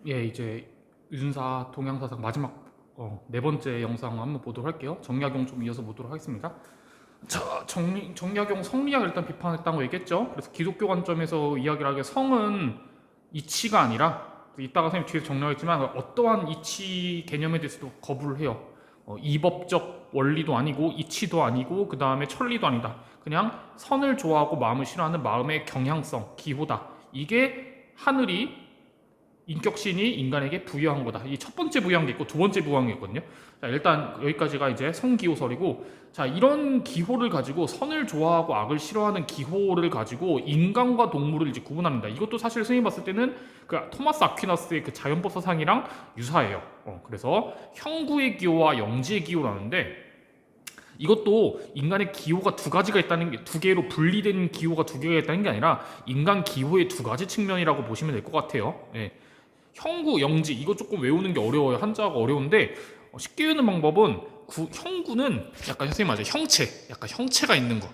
예, 이제 유준사 동양사상 마지막 네 번째 영상 한번 보도록 할게요. 정약용 좀 이어서 보도록 하겠습니다. 자, 정약용 성리학을 일단 비판했다고 얘기했죠. 그래서 기독교 관점에서 이야기를 하기에 성은 이치가 아니라, 이따가 선생님 뒤에서 정리하겠지만 어떠한 이치 개념에 대해서도 거부를 해요. 이법적 원리도 아니고 이치도 아니고 그 다음에 천리도 아니다. 그냥 선을 좋아하고 마음을 싫어하는 마음의 경향성, 기호다. 이게 하늘이 인격신이 인간에게 부여한 거다. 이 첫 번째 부여한 게 있고 두 번째 부여한 게 있거든요. 자, 일단 여기까지가 이제 성기호설이고, 자, 이런 기호를 가지고 선을 좋아하고 악을 싫어하는 기호를 가지고 인간과 동물을 이제 구분합니다. 이것도 사실 선생님 봤을 때는 그 토마스 아퀴나스의 그 자연법 사상이랑 유사해요. 그래서 형구의 기호와 영지의 기호라는데, 이것도 인간의 기호가 두 가지가 있다는 게, 두 개로 분리된 기호가 두 개가 있다는 게 아니라 인간 기호의 두 가지 측면이라고 보시면 될 것 같아요. 예. 형구, 영지, 이거 조금 외우는 게 어려워요. 한자가 어려운데 쉽게 외우는 방법은 형구는 약간 선생님 맞아요. 형체, 약간 형체가 있는 것.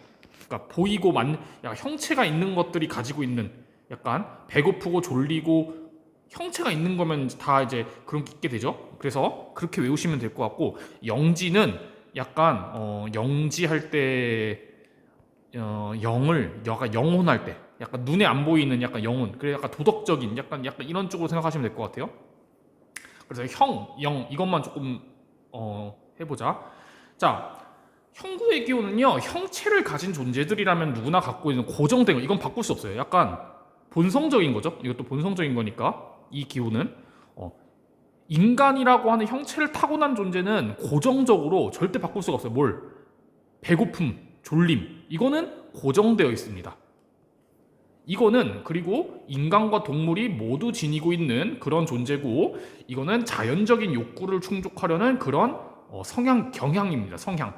그러니까 보이고 약간 형체가 있는 것들이 가지고 있는, 약간 배고프고 졸리고 형체가 있는 거면 다 이제 그런 게 있게 되죠. 그래서 그렇게 외우시면 될 것 같고, 영지는 약간 영지할 때 영을 약간 영혼할 때, 약간 눈에 안 보이는 약간 영혼, 그래 약간 도덕적인 약간 이런 쪽으로 생각하시면 될 것 같아요. 그래서 형, 영 이것만 조금 해보자. 자, 형구의 기호는요, 형체를 가진 존재들이라면 누구나 갖고 있는 고정된 거, 이건 바꿀 수 없어요. 약간 본성적인 거죠. 이것도 본성적인 거니까 이 기호는 인간이라고 하는 형체를 타고난 존재는 고정적으로 절대 바꿀 수가 없어요. 뭘? 배고픔, 졸림, 이거는 고정되어 있습니다. 이거는 그리고 인간과 동물이 모두 지니고 있는 그런 존재고, 이거는 자연적인 욕구를 충족하려는 그런 성향, 경향입니다. 성향.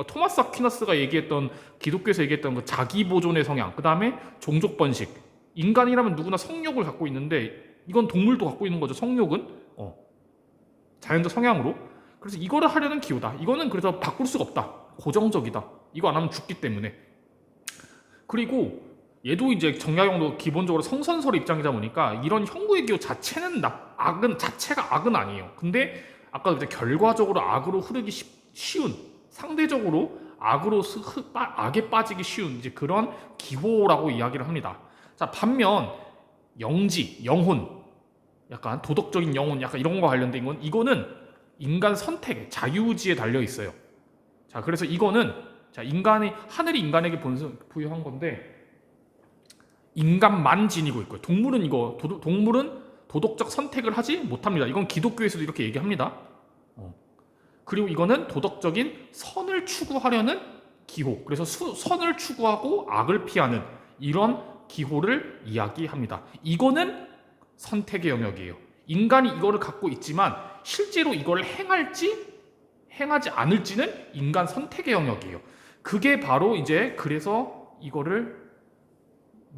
토마스 아퀴나스가 얘기했던, 기독교에서 얘기했던 그 자기 보존의 성향, 그 다음에 종족 번식. 인간이라면 누구나 성욕을 갖고 있는데 이건 동물도 갖고 있는 거죠. 성욕은 자연적 성향으로. 그래서 이거를 하려는 기호다. 이거는 그래서 바꿀 수가 없다. 고정적이다. 이거 안 하면 죽기 때문에. 그리고 얘도 이제 정약용도 기본적으로 성선설 입장이다 보니까 이런 형구의 기호 자체는 자체가 악은 아니에요. 근데 아까 이제 결과적으로 악으로 흐르기 쉬운, 상대적으로 악에 빠지기 쉬운 이제 그런 기호라고 이야기를 합니다. 자, 반면 영지, 영혼, 약간 도덕적인 영혼, 약간 이런 거 관련된 건, 이거는 인간 선택에, 자유의지에 달려 있어요. 자, 그래서 이거는, 자, 하늘이 인간에게 부여한 건데 인간만 지니고 있고요. 동물은 도덕적 선택을 하지 못합니다. 이건 기독교에서도 이렇게 얘기합니다. 그리고 이거는 도덕적인 선을 추구하려는 기호. 그래서 선을 추구하고 악을 피하는 이런 기호를 이야기합니다. 이거는 선택의 영역이에요. 인간이 이거를 갖고 있지만 실제로 이걸 행하지 않을지는 인간 선택의 영역이에요. 그게 바로 이제 그래서 이거를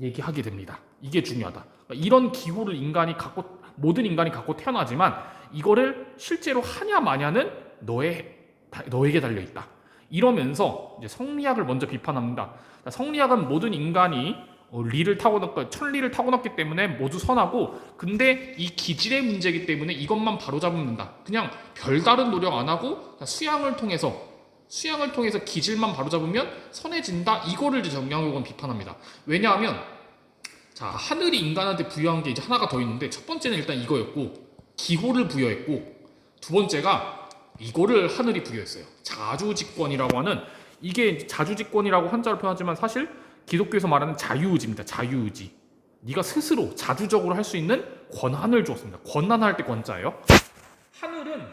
얘기하게 됩니다. 이게 중요하다. 이런 기호를 모든 인간이 갖고 태어나지만 이거를 실제로 하냐 마냐는 너에게 달려 있다. 이러면서 이제 성리학을 먼저 비판합니다. 성리학은 모든 인간이 천리를 타고났기 때문에 모두 선하고, 근데 이 기질의 문제이기 때문에 이것만 바로잡으면 된다. 그냥 별다른 노력 안 하고 수양을 통해서 기질만 바로잡으면 선해진다. 이거를 이제 정약용은 비판합니다. 왜냐하면 자, 하늘이 인간한테 부여한 게 이제 하나가 더 있는데, 첫 번째는 일단 이거였고, 기호를 부여했고, 두 번째가 이거를 하늘이 부여했어요. 자주직권이라고 하는, 이게 자주직권이라고 한자로 표현하지만 사실 기독교에서 말하는 자유의지입니다. 자유의지. 네가 스스로 자주적으로 할 수 있는 권한을 주었습니다. 권한할 때 권자예요. 하늘은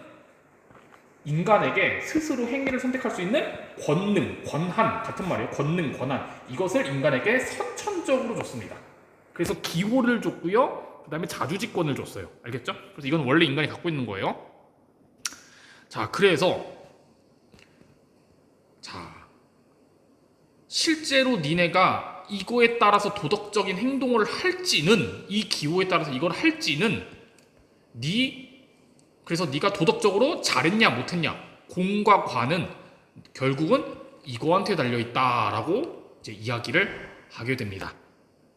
인간에게 스스로 행위를 선택할 수 있는 권능, 권한, 같은 말이에요. 권능, 권한. 이것을 인간에게 선천적으로 줬습니다. 그래서 기호를 줬고요. 그 다음에 자주직권을 줬어요. 알겠죠? 그래서 이건 원래 인간이 갖고 있는 거예요. 자, 그래서 실제로 니네가 이거에 따라서 도덕적인 행동을 할지는, 이 기호에 따라서 이걸 할지는 그래서 네가 도덕적으로 잘했냐 못했냐, 공과 과는 결국은 이거한테 달려있다라고 이제 이야기를 하게 됩니다.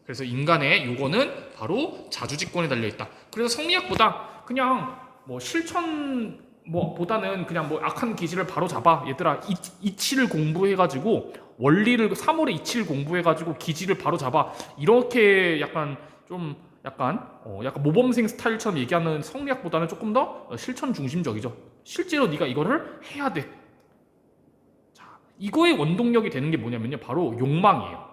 그래서 인간의 요거는 바로 자주직권에 달려있다. 그래서 성리학보다 그냥 뭐 실천 보다는 그냥 뭐 악한 기질을 바로 잡아. 얘들아, 이치를 공부해가지고 원리를 3월에 이치를 공부해가지고 기질을 바로 잡아. 이렇게 약간 좀 약간 모범생 스타일처럼 얘기하는 성리학보다는 조금 더 실천 중심적이죠. 실제로 네가 이거를 해야 돼. 자, 이거의 원동력이 되는 게 뭐냐면요, 바로 욕망이에요.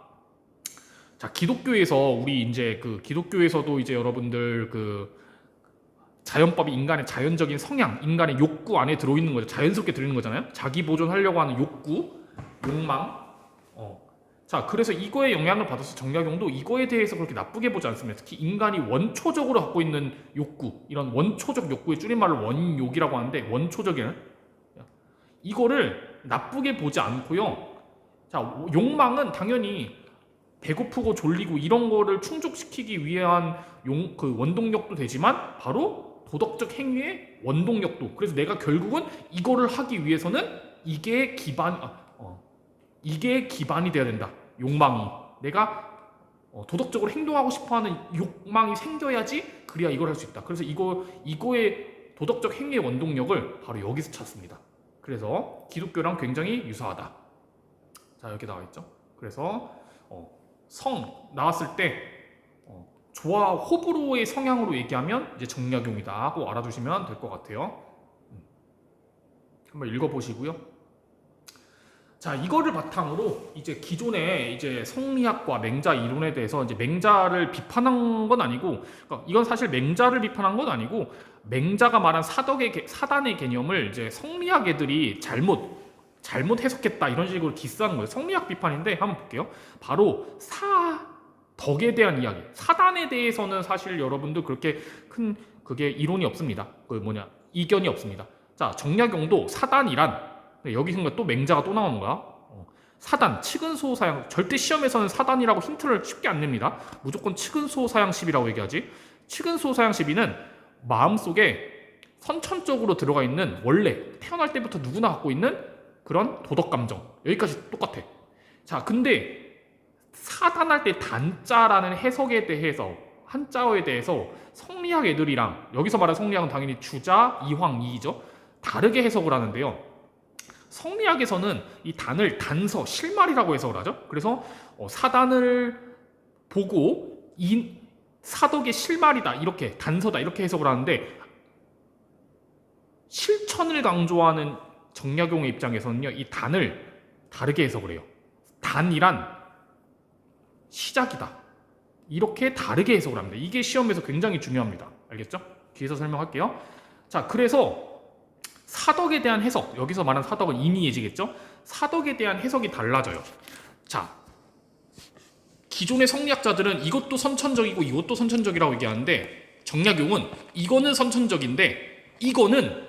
자, 기독교에서 우리 이제 기독교에서도 이제 여러분들 자연법이 인간의 자연적인 성향, 인간의 욕구 안에 들어있는 거죠. 자연스럽게 들어있는 거잖아요. 자기 보존하려고 하는 욕구, 욕망. 자, 그래서 이거에 영향을 받아서 정약용도 이거에 대해서 그렇게 나쁘게 보지 않습니다. 특히 인간이 원초적으로 갖고 있는 욕구, 이런 원초적 욕구의 줄임말로 원욕이라고 하는데, 원초적인 이거를 나쁘게 보지 않고요. 자, 욕망은 당연히 배고프고 졸리고 이런 거를 충족시키기 위한 원동력도 되지만 바로 도덕적 행위의 원동력도. 그래서 내가 결국은 이거를 하기 위해서는 이게 기반이 돼야 된다. 욕망이. 내가 도덕적으로 행동하고 싶어하는 욕망이 생겨야지 그래야 이걸 할 수 있다. 그래서 이거의 도덕적 행위의 원동력을 바로 여기서 찾습니다. 그래서 기독교랑 굉장히 유사하다. 자, 여기 나와 있죠. 그래서 성 나왔을 때 조화 호불호의 성향으로 얘기하면 이제 정약용이다 하고 알아두시면 될 것 같아요. 한번 읽어보시고요. 자, 이거를 바탕으로 이제 기존의 이제 성리학과 맹자 이론에 대해서 이제 맹자를 비판한 건 아니고, 그러니까 이건 사실 맹자를 비판한 건 아니고, 맹자가 말한 사단의 개념을 이제 성리학 애들이 잘못 해석했다 이런 식으로 디스하는 거예요. 성리학 비판인데 한번 볼게요. 바로 사덕에 대한 이야기. 사단에 대해서는 사실 여러분들 그렇게 큰 그게 이론이 없습니다. 이견이 없습니다. 자, 정약용도 사단이란, 여기서 또 맹자가 또 나오는 거야. 사단, 치근소사양. 절대 시험에서는 사단이라고 힌트를 쉽게 안 냅니다. 무조건 치근소사양십이라고 얘기하지. 치근소사양십이는 마음속에 선천적으로 들어가 있는, 원래 태어날 때부터 누구나 갖고 있는 그런 도덕감정. 여기까지 똑같아. 자, 근데 사단할 때 단자라는 해석에 대해서, 한자어에 대해서 성리학 애들이랑, 여기서 말하는 성리학은 당연히 주자, 이황, 이이죠. 다르게 해석을 하는데요. 성리학에서는 이 단을 단서, 실말이라고 해석을 하죠. 그래서 사단을 보고 사덕의 실말이다, 이렇게 단서다 이렇게 해석을 하는데, 실천을 강조하는 정약용의 입장에서는요, 이 단을 다르게 해석을 해요. 단이란 시작이다, 이렇게 다르게 해석을 합니다. 이게 시험에서 굉장히 중요합니다. 알겠죠? 뒤에서 설명할게요. 자, 그래서 사덕에 대한 해석, 여기서 말하는 사덕은 인이예지겠죠? 사덕에 대한 해석이 달라져요. 자, 기존의 성리학자들은 이것도 선천적이고 이것도 선천적이라고 얘기하는데, 정약용은 이거는 선천적인데 이거는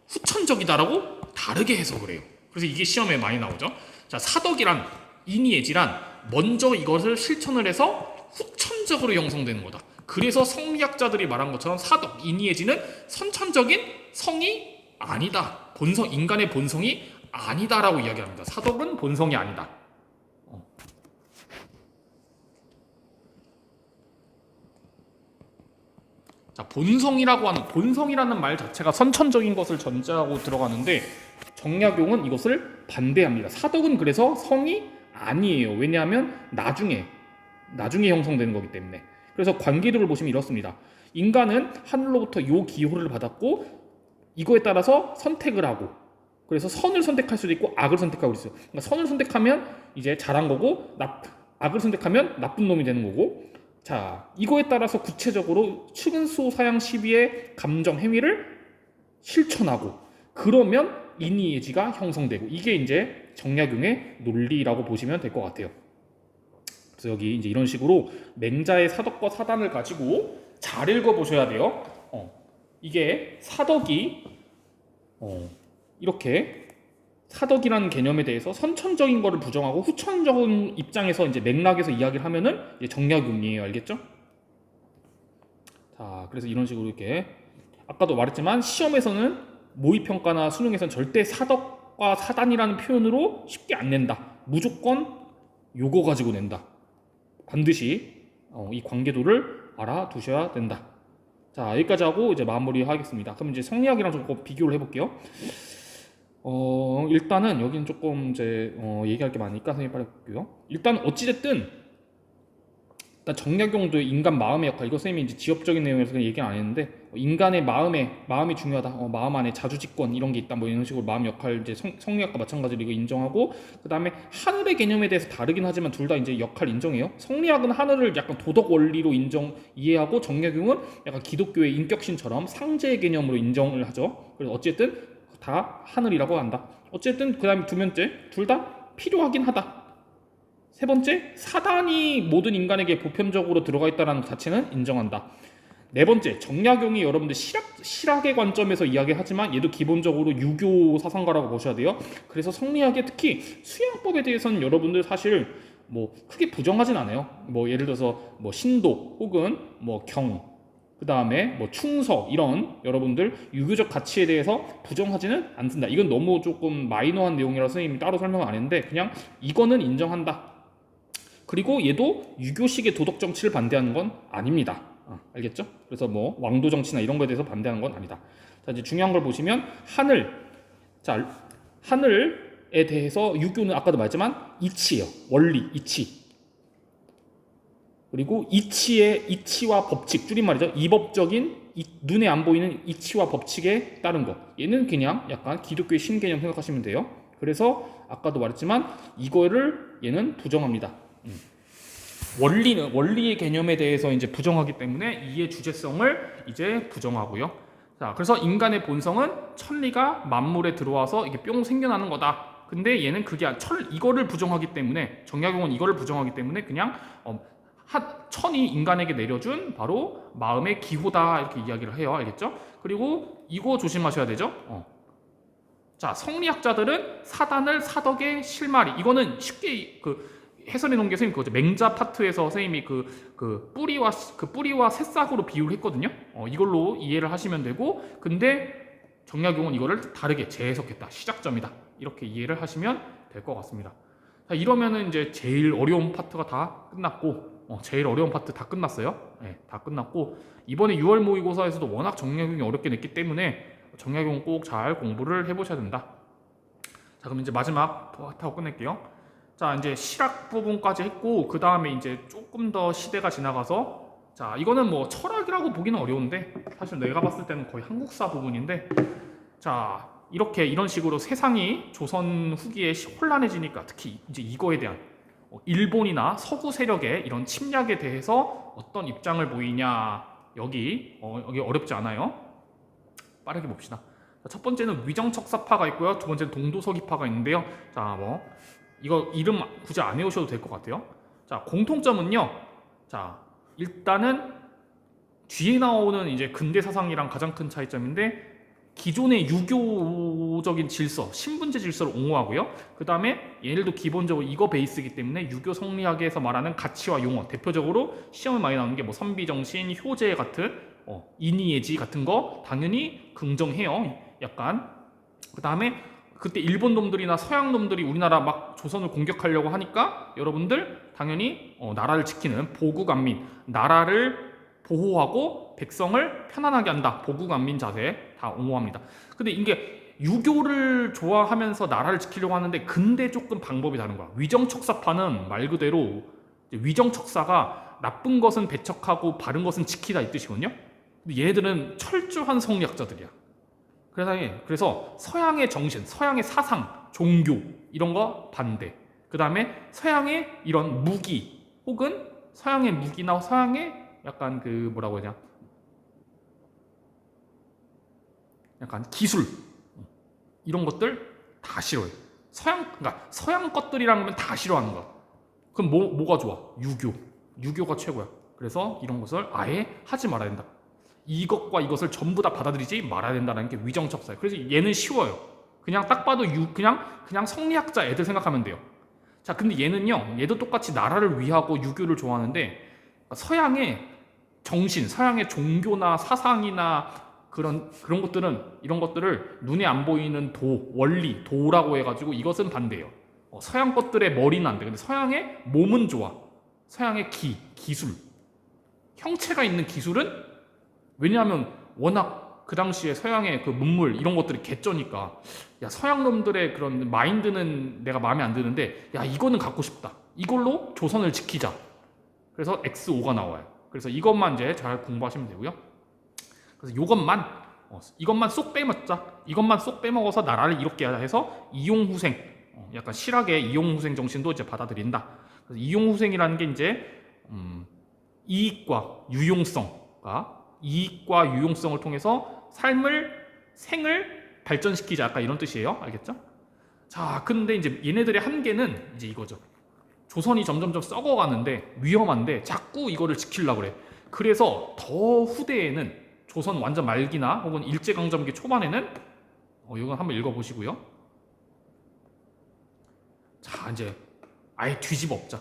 후천적이다라고 다르게 해석을 해요. 그래서 이게 시험에 많이 나오죠. 자, 사덕이란, 인이예지란 먼저 이것을 실천을 해서 후천적으로 형성되는 거다. 그래서 성리학자들이 말한 것처럼 사덕, 인이예지는 선천적인 성이 아니다. 인간의 본성이 아니다라고 이야기합니다. 사덕은 본성이 아니다. 자, 본성이라는 말 자체가 선천적인 것을 전제하고 들어가는데, 정약용은 이것을 반대합니다. 사덕은 그래서 성이 아니에요. 왜냐하면 나중에 형성되는 거기 때문에. 그래서 관계도를 보시면 이렇습니다. 인간은 하늘로부터 요 기호를 받았고 이거에 따라서 선택을 하고, 그래서 선을 선택할 수도 있고 악을 선택하고 있어요. 그러니까 선을 선택하면 이제 잘한 거고, 악을 선택하면 나쁜 놈이 되는 거고. 자, 이거에 따라서 구체적으로 치근소사양 시비의 감정 행위를 실천하고, 그러면 인이예지가 형성되고, 이게 이제 정약용의 논리라고 보시면 될 것 같아요. 그래서 여기 이제 이런 식으로 맹자의 사덕과 사단을 가지고 잘 읽어보셔야 돼요. 이게 사덕이 이렇게 사덕이라는 개념에 대해서 선천적인 거를 부정하고 후천적인 입장에서 이제 맥락에서 이야기를 하면은 이제 정약용이에요. 알겠죠? 자, 그래서 이런 식으로 이렇게 아까도 말했지만 시험에서는 모의평가나 수능에서는 절대 사덕과 사단이라는 표현으로 쉽게 안 낸다. 무조건 요거 가지고 낸다. 반드시 이 관계도를 알아두셔야 된다. 자, 여기까지 하고 이제 마무리하겠습니다. 그럼 이제 성리학이랑 좀 비교를 해볼게요. 일단은 여기는 조금 이제 얘기할 게 많으니까 선생님 빨리 볼게요. 일단 어찌됐든 일단 정약용도 인간 마음의 역할, 이거 선생님이 이제 지엽적인 내용에서 그냥 얘기는 안 했는데 인간의 마음이 중요하다. 마음 안에 자주직권 이런 게 있다. 뭐 이런 식으로 마음 역할 이제 성리학과 마찬가지로 이거 인정하고, 그 다음에 하늘의 개념에 대해서 다르긴 하지만 둘 다 이제 역할 인정해요. 성리학은 하늘을 약간 도덕 원리로 이해하고 정약용은 약간 기독교의 인격신처럼 상제의 개념으로 인정을 하죠. 그래서 어쨌든 다 하늘이라고 한다. 어쨌든 그 다음에 두 번째, 둘 다 필요하긴 하다. 세 번째, 사단이 모든 인간에게 보편적으로 들어가 있다는 자체는 인정한다. 네 번째, 정약용이 여러분들 실학의 관점에서 이야기하지만 얘도 기본적으로 유교 사상가라고 보셔야 돼요. 그래서 성리학의 특히 수양법에 대해서는 여러분들 사실 뭐 크게 부정하진 않아요. 뭐 예를 들어서 뭐 신도 혹은 뭐 경, 그 다음에 뭐 충서 이런 여러분들 유교적 가치에 대해서 부정하지는 않습니다. 이건 너무 조금 마이너한 내용이라서 선생님이 따로 설명 안 했는데 그냥 이거는 인정한다. 그리고 얘도 유교식의 도덕 정치를 반대하는 건 아닙니다. 알겠죠? 그래서 뭐 왕도 정치나 이런 거에 대해서 반대하는 건 아니다. 자, 이제 중요한 걸 보시면 하늘에 대해서 유교는 아까도 말했지만 이치예요. 원리, 이치. 그리고 이치와 법칙, 줄임말이죠. 이법적인 눈에 안 보이는 이치와 법칙에 따른 거. 얘는 그냥 약간 기독교의 신개념 생각하시면 돼요. 그래서 아까도 말했지만 이거를 얘는 부정합니다. 원리의 개념에 대해서 이제 부정하기 때문에 이의 주제성을 이제 부정하고요. 자, 그래서 인간의 본성은 천리가 만물에 들어와서 이게 뿅 생겨나는 거다. 근데 얘는 이거를 부정하기 때문에 정약용은 이거를 부정하기 때문에 그냥 천이 인간에게 내려준 바로 마음의 기호다 이렇게 이야기를 해요. 알겠죠? 그리고 이거 조심하셔야 되죠. 자, 성리학자들은 사단을 사덕의 실마리, 이거는 쉽게 해설해 놓은 게 선생님 그거죠. 맹자 파트에서 선생님이 그 뿌리와 새싹으로 비유를 했거든요. 이걸로 이해를 하시면 되고, 근데 정약용은 이거를 다르게 재해석했다. 시작점이다. 이렇게 이해를 하시면 될 것 같습니다. 자, 이러면은 이제 제일 어려운 파트가 다 끝났고, 제일 어려운 파트 다 끝났어요. 네, 다 끝났고, 이번에 6월 모의고사에서도 워낙 정약용이 어렵게 냈기 때문에 정약용 꼭 잘 공부를 해보셔야 된다. 자, 그럼 이제 마지막 파트하고 끝낼게요. 자, 이제 실학 부분까지 했고, 그 다음에 이제 조금 더 시대가 지나가서, 자, 이거는 뭐 철학이라고 보기는 어려운데 사실 내가 봤을 때는 거의 한국사 부분인데, 자, 이런 식으로 세상이 조선 후기에 혼란해지니까 특히 이제 이거에 대한 일본이나 서구 세력의 이런 침략에 대해서 어떤 입장을 보이냐. 여기 어렵지 않아요. 빠르게 봅시다. 자, 첫 번째는 위정척사파가 있고요. 두 번째는 동도서기파가 있는데요. 자, 뭐 이거 이름 굳이 안 외우셔도 될 것 같아요. 자, 공통점은요. 자, 일단은 뒤에 나오는 이제 근대 사상이랑 가장 큰 차이점인데, 기존의 유교적인 질서, 신분제 질서를 옹호하고요. 그 다음에 얘네들도 기본적으로 이거 베이스이기 때문에 유교 성리학에서 말하는 가치와 용어, 대표적으로 시험에 많이 나오는 게 뭐 선비정신, 효제 같은 인의예지 같은 거 당연히 긍정해요. 약간. 그 다음에 그때 일본 놈들이나 서양 놈들이 우리나라 막 조선을 공격하려고 하니까 여러분들 당연히 나라를 지키는 보국안민, 나라를 보호하고 백성을 편안하게 한다. 보국안민 자세 다 옹호합니다. 근데 이게 유교를 좋아하면서 나라를 지키려고 하는데 근데 조금 방법이 다른 거야. 위정척사파는 말 그대로 위정척사가 나쁜 것은 배척하고 바른 것은 지키다 이 뜻이거든요. 근데 얘네들은 철저한 성리학자들이야. 그래서 서양의 정신, 서양의 사상, 종교 이런 거 반대. 그 다음에 서양의 이런 무기 혹은 서양의 무기나 서양의 약간 뭐라고 해야 되냐, 약간 기술 이런 것들 다 싫어해. 그러니까 서양 것들이라는 건 다 싫어하는 거야. 그럼 뭐가 좋아? 유교가 최고야. 그래서 이런 것을 아예 하지 말아야 된다. 이것과 이것을 전부 다 받아들이지 말아야 된다는 게 위정척사예요. 그래서 얘는 쉬워요. 그냥 딱 봐도 그냥 성리학자 애들 생각하면 돼요. 자, 근데 얘도 똑같이 나라를 위하고 유교를 좋아하는데 서양의 정신, 서양의 종교나 사상이나 그런 이런 것들을 눈에 안 보이는 원리, 도라고 해가지고 이것은 반대예요. 서양 것들의 머리는 안 돼. 근데 서양의 몸은 좋아. 서양의 기술 형체가 있는 기술은 왜냐하면 워낙 그 당시에 서양의 그 문물 이런 것들이 개쩌니까 야 서양 놈들의 그런 마인드는 내가 마음에 안 드는데 야 이거는 갖고 싶다. 이걸로 조선을 지키자. 그래서 X5가 나와요. 그래서 이것만 이제 잘 공부하시면 되고요. 그래서 이것만 쏙 빼먹자. 이것만 쏙 빼먹어서 나라를 이롭게 하자 해서 이용후생, 약간 실학의 이용후생 정신도 이제 받아들인다. 그래서 이용후생이라는 게 이제 이익과 유용성을 통해서 생을 발전시키자. 약간 이런 뜻이에요. 알겠죠? 자, 근데 이제 얘네들의 한계는 이제 이거죠. 조선이 점점점 썩어가는데 위험한데 자꾸 이거를 지키려고 그래. 그래서 더 후대에는 조선 완전 말기나 혹은 일제강점기 초반에는 이건 한번 읽어보시고요. 자, 이제 아예 뒤집어 엎자.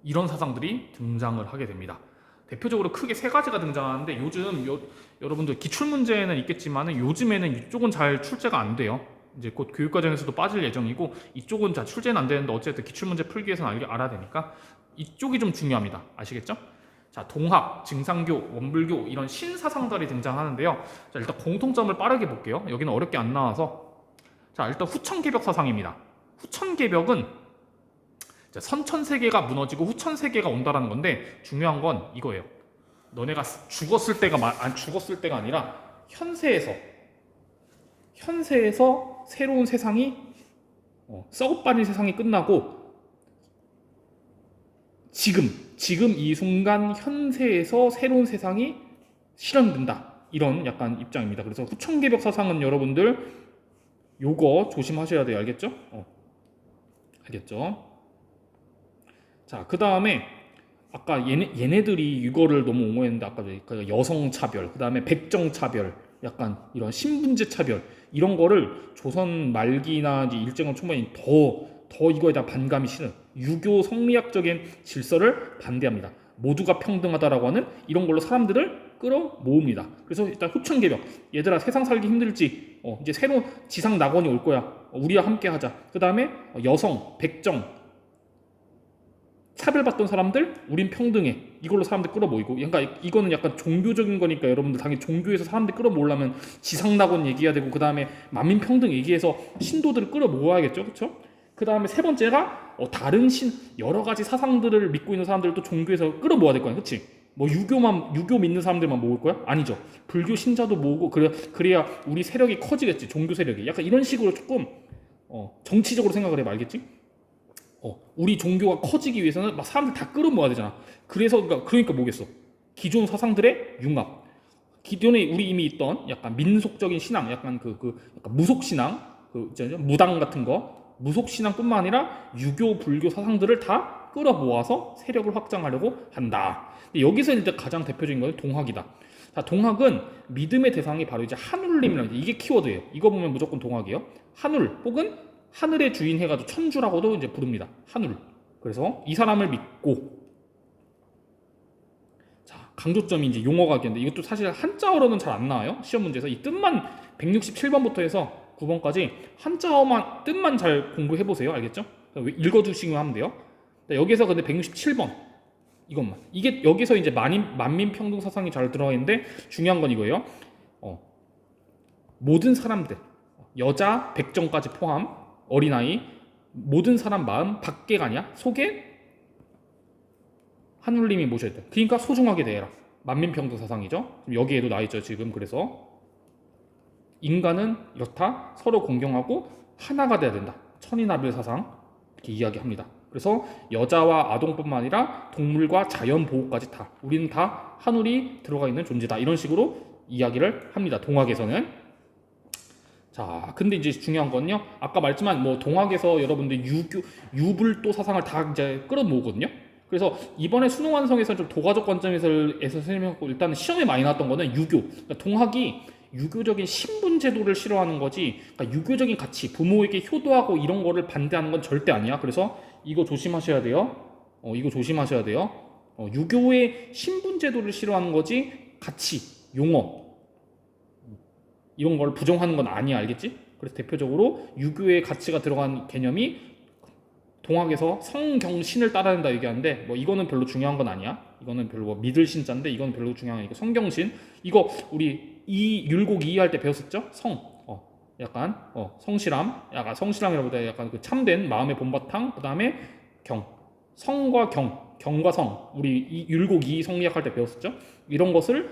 이런 사상들이 등장을 하게 됩니다. 대표적으로 크게 세 가지가 등장하는데 요즘 여러분들 기출문제는 있겠지만 요즘에는 이쪽은 잘 출제가 안 돼요. 이제 곧 교육과정에서도 빠질 예정이고 이쪽은 자 출제는 안 되는데 어쨌든 기출문제 풀기 위해서는 알아야 되니까 이쪽이 좀 중요합니다. 아시겠죠? 자, 동학, 증상교, 원불교 이런 신사상들이 등장하는데요. 자, 일단 공통점을 빠르게 볼게요. 여기는 어렵게 안 나와서 자, 일단 후천개벽 사상입니다. 후천개벽은 선천세계가 무너지고 후천세계가 온다라는 건데 중요한 건 이거예요. 너네가 죽었을 때가 아니라 현세에서 새로운 세상이 썩어빠진 세상이 끝나고 지금 이 순간 현세에서 새로운 세상이 실현된다. 이런 약간 입장입니다. 그래서 후천개벽 사상은 여러분들 요거 조심하셔야 돼요. 알겠죠? 알겠죠? 자, 그 다음에 아까 얘네들이 이거를 너무 옹호했는데 아까 여성 차별, 그 다음에 백정 차별, 약간 이런 신분제 차별 이런 거를 조선 말기나 이제 일제강 초반에 더 이거에 대한 반감이 싫은 유교 성리학적인 질서를 반대합니다. 모두가 평등하다라고 하는 이런 걸로 사람들을 끌어모읍니다. 그래서 일단 후천개벽, 얘들아 세상 살기 힘들지, 이제 새로운 지상 낙원이 올 거야, 우리와 함께 하자. 그 다음에 여성, 백정 차별받던 사람들, 우린 평등해. 이걸로 사람들 끌어모이고, 그러니까 이거는 약간 종교적인 거니까 여러분들 당연히 종교에서 사람들 끌어모으려면 지상낙원 얘기해야 되고, 그 다음에 만민평등 얘기해서 신도들을 끌어모아야겠죠, 그렇죠? 그 다음에 세 번째가 다른 여러 가지 사상들을 믿고 있는 사람들을 또 종교에서 끌어모아야 될 거야, 그렇지? 뭐 유교 믿는 사람들만 모을 거야? 아니죠. 불교 신자도 모으고 그래야 우리 세력이 커지겠지, 종교 세력이. 약간 이런 식으로 조금 정치적으로 생각을 해봐, 알겠지? 우리 종교가 커지기 위해서는 막 사람들 다 끌어모아야 되잖아. 그러니까 뭐겠어? 기존 사상들의 융합. 기존에 우리 이미 있던 약간 민속적인 신앙, 약간 약간 무속 신앙, 무당 같은 거, 무속 신앙뿐만 아니라 유교, 불교 사상들을 다 끌어모아서 세력을 확장하려고 한다. 근데 여기서 일단 가장 대표적인 것은 동학이다. 자, 동학은 믿음의 대상이 바로 이제 하늘님이라는 이게 키워드예요. 이거 보면 무조건 동학이에요. 하늘 혹은 하늘의 주인 해가지고 천주라고도 이제 부릅니다. 하늘. 그래서 이 사람을 믿고, 자, 강조점이 이제 용어가 있는데 이것도 사실 한자어로는 잘 안 나와요. 시험 문제에서 이 뜻만 167번부터 해서 9번까지 한자어만 뜻만 잘 공부해 보세요. 알겠죠? 읽어주시면 하면 돼요. 여기서 근데 167번 이것만. 이게 여기서 이제 만민평등 사상이 잘 들어가 있는데 중요한 건 이거예요. 모든 사람들, 여자, 백정까지 포함. 어린아이, 모든 사람 마음 밖에가 아니야 속에 하늘님이 모셔야 돼. 그러니까 소중하게 대해라. 만민평등 사상이죠. 여기에도 나있죠 지금. 그래서 인간은 이렇다. 서로 공경하고 하나가 돼야 된다. 천인합일 사상 이렇게 이야기합니다. 그래서 여자와 아동뿐만 아니라 동물과 자연 보호까지 다 우리는 다 하늘이 들어가 있는 존재다. 이런 식으로 이야기를 합니다. 동학에서는. 자, 근데 이제 중요한 건요. 아까 말했지만 뭐 동학에서 여러분들 유불도 사상을 다 이제 끌어모으거든요. 그래서 이번에 수능 완성에서 좀 도가적 관점에서 설명하고 일단은 시험에 많이 나왔던 거는 유교. 그러니까 동학이 유교적인 신분 제도를 싫어하는 거지. 그러니까 유교적인 가치, 부모에게 효도하고 이런 거를 반대하는 건 절대 아니야. 그래서 이거 조심하셔야 돼요. 이거 조심하셔야 돼요. 유교의 신분 제도를 싫어하는 거지. 가치, 용어 이런 걸 부정하는 건 아니야. 알겠지? 그래서 대표적으로 유교의 가치가 들어간 개념이 동학에서 성경신을 따라낸다 얘기하는데 뭐 이거는 별로 중요한 건 아니야. 이거는 별로 뭐 믿을 신자인데 이건 별로 중요한 게 아니고 성경신 이거 우리 이 율곡 이해할 때 배웠었죠? 약간 성실함, 약간 성실함이라보다 약간 그 참된 마음의 본바탕, 그 다음에 경, 성과 경과 성 우리 이 율곡 이 성리학 할 때 배웠었죠? 이런 것을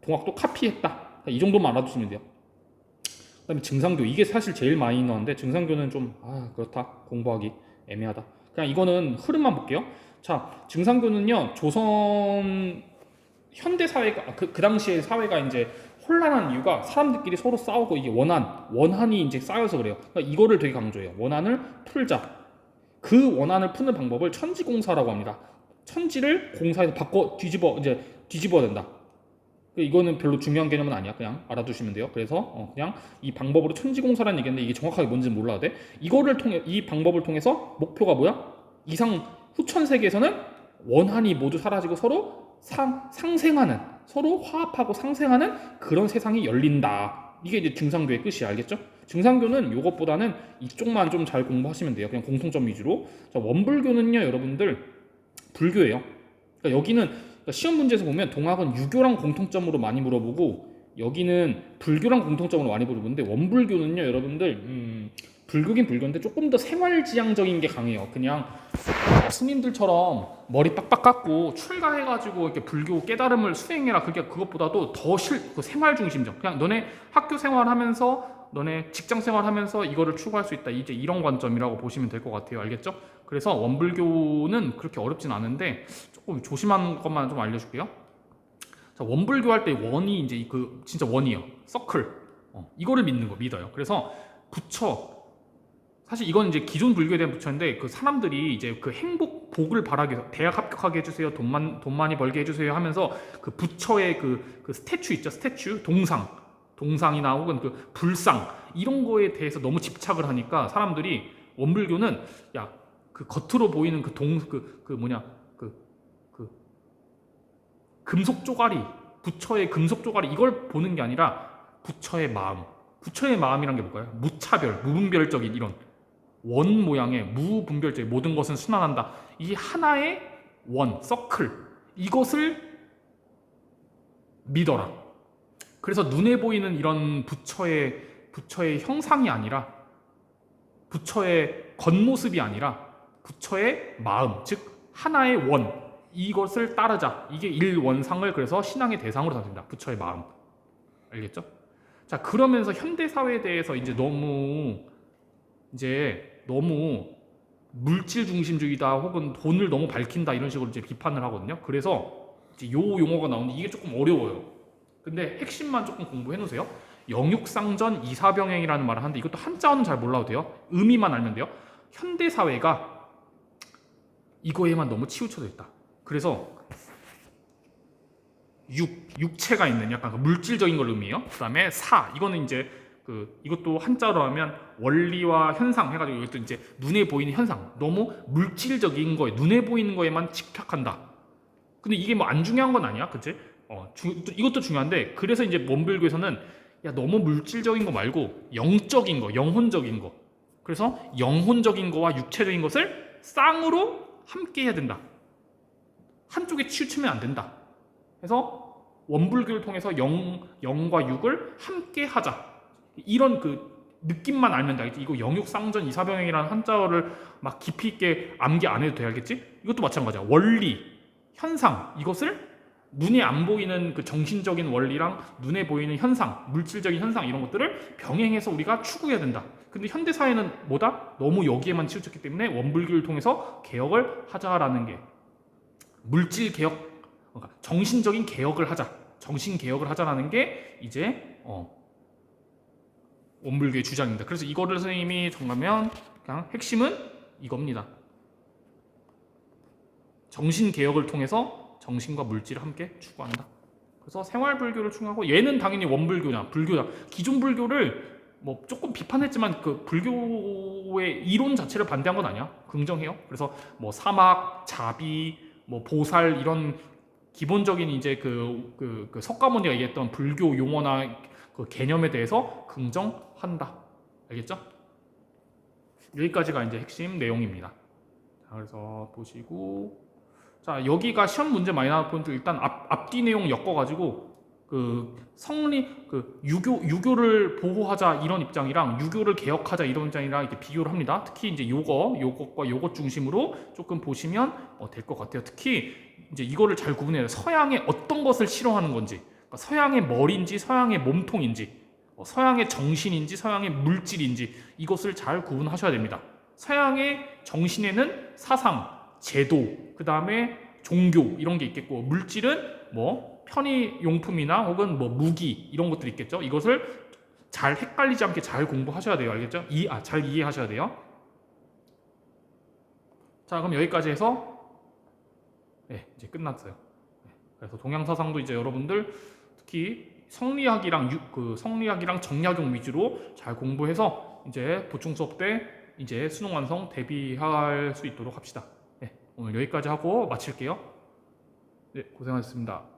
동학도 카피했다. 이 정도만 알아두시면 돼요. 그다음에 증상교 이게 사실 제일 마이너인데 증상교는 좀 그렇다 공부하기 애매하다. 그냥 이거는 흐름만 볼게요. 자 증상교는요 조선 현대 사회가 그 당시에 사회가 이제 혼란한 이유가 사람들끼리 서로 싸우고 이게 원한이 이제 쌓여서 그래요. 그러니까 이거를 되게 강조해요. 원한을 풀자. 그 원한을 푸는 방법을 천지공사라고 합니다. 천지를 공사해서 뒤집어야 된다. 이거는 별로 중요한 개념은 아니야. 그냥 알아두시면 돼요. 그래서 그냥 이 방법으로 천지공사라는 얘기인데 이게 정확하게 뭔지는 몰라도 돼. 이 방법을 통해서 목표가 뭐야? 이상 후천 세계에서는 원한이 모두 사라지고 서로 상생하는, 서로 화합하고 상생하는 그런 세상이 열린다. 이게 이제 증상교의 끝이야. 알겠죠? 증상교는 이것보다는 이쪽만 좀 잘 공부하시면 돼요. 그냥 공통점 위주로. 자, 원불교는요, 여러분들 불교예요. 그러니까 여기는 시험 문제에서 보면 동학은 유교랑 공통점으로 많이 물어보고 여기는 불교랑 공통점으로 많이 물어보는데 원불교는요 여러분들 불교긴 불교인데 조금 더 생활지향적인 게 강해요. 그냥 스님들처럼 머리 빡빡 깎고 출가해가지고 이렇게 불교 깨달음을 수행해라 그것보다도 더 생활 중심적 그냥 너네 학교 생활하면서 너네 직장 생활하면서 이거를 추구할 수 있다 이제 이런 관점이라고 보시면 될 것 같아요. 알겠죠? 그래서 원불교는 그렇게 어렵진 않은데 조금 조심하는 것만 좀 알려줄게요. 자, 원불교 할 때 원이 이제 진짜 원이에요. 서클. 이거를 믿어요. 그래서 부처 사실 이건 이제 기존 불교에 대한 부처인데 그 사람들이 이제 그 복을 바라기 위해서 대학 합격하게 해주세요, 돈 많이 벌게 해주세요 하면서 그 부처의 그 스태츄 있죠, 스태츄 동상이나 혹은 그 불상 이런 거에 대해서 너무 집착을 하니까 사람들이 원불교는 그 겉으로 보이는 금속 쪼가리 부처의 금속 쪼가리 이걸 보는 게 아니라 부처의 마음이란 게 뭘까요? 무차별, 무분별적인 이런 원 모양의 무분별적인 모든 것은 순환한다. 이 하나의 서클 이것을 믿어라. 그래서 눈에 보이는 이런 부처의 형상이 아니라 부처의 겉모습이 아니라 부처의 마음, 즉 하나의 이것을 따르자. 이게 일원상을 그래서 신앙의 대상으로 삼습니다. 부처의 마음. 알겠죠? 자, 그러면서 현대 사회에 대해서 이제 너무 물질 중심주의다 혹은 돈을 너무 밝힌다 이런 식으로 이제 비판을 하거든요. 그래서 이제 요 용어가 나오는데 이게 조금 어려워요. 근데 핵심만 조금 공부해 놓으세요. 영육상전 이사병행이라는 말을 하는데 이것도 한자어는 잘 몰라도 돼요. 의미만 알면 돼요. 현대 사회가 이거에만 너무 치우쳐져 있다. 그래서 육체가 있는 약간 물질적인 걸 의미해요. 그다음에 이거는 이제 이것도 한자로 하면 원리와 현상 해가지고 이것도 이제 눈에 보이는 현상 너무 물질적인 거에 눈에 보이는 거에만 집착한다. 근데 이게 뭐 안 중요한 건 아니야, 그치? 이것도 중요한데 그래서 이제 원불교에서는 너무 물질적인 거 말고 영적인 거, 영혼적인 거. 그래서 영혼적인 거와 육체적인 것을 쌍으로 함께 해야 된다. 한쪽에 치우치면 안 된다. 그래서 원불교를 통해서 영과 육을 함께 하자. 이런 느낌만 알면 돼. 이거 영육상전 이사병행이라는 한자어를 막 깊이 있게 암기 안 해도 돼. 알겠지? 이것도 마찬가지야. 원리, 현상 이것을 눈에 안 보이는 그 정신적인 원리랑 눈에 보이는 현상, 물질적인 현상 이런 것들을 병행해서 우리가 추구해야 된다. 근데 현대 사회는 너무 여기에만 치우쳤기 때문에 원불교를 통해서 개혁을 하자라는 게 물질 개혁, 그러니까 정신적인 개혁을 하자. 정신 개혁을 하자라는 게 이제 원불교의 주장입니다. 그래서 이거를 선생님이 정하면 그냥 핵심은 이겁니다. 정신 개혁을 통해서 정신과 물질을 함께 추구한다. 그래서 생활불교를 추구하고 얘는 당연히 원불교냐, 불교냐. 기존 불교를 뭐 조금 비판했지만 그 불교의 이론 자체를 반대한 건 아니야. 긍정해요. 그래서 뭐 사막, 자비, 뭐 보살 이런 기본적인 이제 석가모니가 얘기했던 불교 용어나 그 개념에 대해서 긍정한다. 알겠죠? 여기까지가 이제 핵심 내용입니다. 자, 그래서 보시고, 자 여기가 시험 문제 많이 나올 포인트. 일단 앞뒤 내용 엮어가지고 유교를 보호하자 이런 입장이랑 유교를 개혁하자 이런 입장이랑 이렇게 비교를 합니다. 특히 이제 요것과 요것 중심으로 조금 보시면 될 것 같아요. 특히 이제 이거를 잘 구분해야 돼요. 서양의 어떤 것을 싫어하는 건지, 그러니까 서양의 머리인지 서양의 몸통인지, 서양의 정신인지 서양의 물질인지, 이것을 잘 구분하셔야 됩니다. 서양의 정신에는 사상, 제도, 그 다음에 종교 이런 게 있겠고, 물질은 뭐 편의용품이나 혹은 뭐 무기 이런 것들이 있겠죠. 이것을 잘 헷갈리지 않게 잘 공부하셔야 돼요. 알겠죠? 잘 이해하셔야 돼요. 자, 그럼 여기까지 해서 이제 끝났어요. 그래서 동양사상도 이제 여러분들 특히 성리학이랑 정약용 위주로 잘 공부해서 이제 보충 수업 때 이제 수능 완성 대비할 수 있도록 합시다. 오늘 여기까지 하고 마칠게요. 네, 고생하셨습니다.